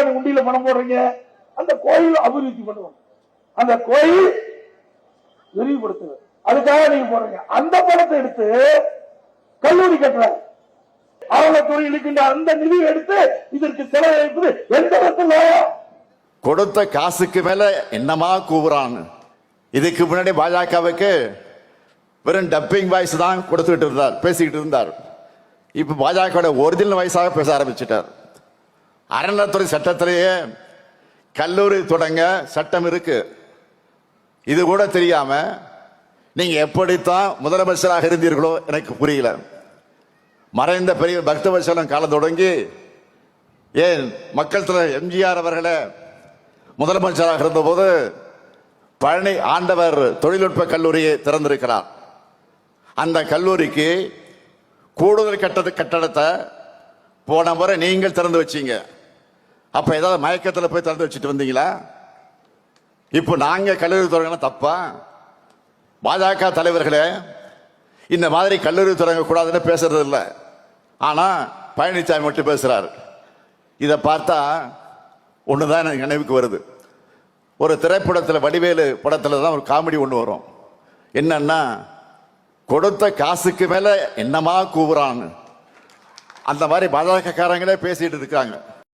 எதுக்காக உண்டியில பணம் போடுறீங்க? அந்த கோயில் அபிவிருத்தி பண்ணுவாங்க, அந்த கோயில் விரிவுபடுத்துவது, அதுக்காக நீங்க போடுறீங்க. அந்த பணத்தை எடுத்து கல்லூரி கட்டுற அறநிலையத்துறை இருக்கின்ற அந்த நிதி எடுத்து இதற்கு செலவழிப்பது எந்த விதத்தில் கொடுத்த காசுக்கு மேல என்னமா கூவுறான். இதுக்கு முன்னாடி பாஜகவுக்கு வெறும் டப்பிங் வாய்ஸ் தான் கொடுத்துக்கிட்டு இருந்தார், பேசிக்கிட்டு இருந்தார். இப்ப பாஜக ஒரிஜினல் வாய்ஸாக பேச ஆரம்பிச்சிட்டார். அறநிலையத்துறை சட்டத்திலேயே கல்லூரி தொடங்க சட்டம் இருக்கு. இது கூட தெரியாம நீங்க எப்படித்தான் முதலமைச்சராக இருந்தீர்களோ எனக்கு புரியல. மறைந்த பெரிய பக்தவத்சலம் காலம் தொடங்கி ஏன் மக்கள் தலைவர் எம்ஜிஆர் அவர்களே முதலமைச்சராக இருந்தபோது பழனி ஆண்டவர் தொழில்நுட்ப கல்லூரியை திறந்திருக்கிறார். அந்த கல்லூரிக்கு கூடுதல் கட்டடத்தை போன முறை நீங்கள் திறந்து வச்சீங்க. அப்ப ஏதாவது மயக்கத்தில் போய் திறந்து வச்சுட்டு வந்தீங்களா? இப்போ நாங்க கல்லூரி தொடங்கினா தப்பா? பாஜக தலைவர்களே இந்த மாதிரி கல்லூரி தொடங்க கூடாதுன்னு பேசுறது இல்லை. ஆனா பழனிசாமி மட்டும் பேசுறாரு. இதை பார்த்தா ஒண்ணுதான் எனக்கு நினைவுக்கு வருது. ஒரு திரைப்படத்தில் வடிவேலு படத்துல தான் ஒரு காமெடி ஒண்ணு வரும். என்னன்னா, கொடுத்த காசுக்கு மேல என்னமா கூவுறான்னு அந்த மாதிரி பாஜக காரங்களே பேசிட்டு இருக்காங்க.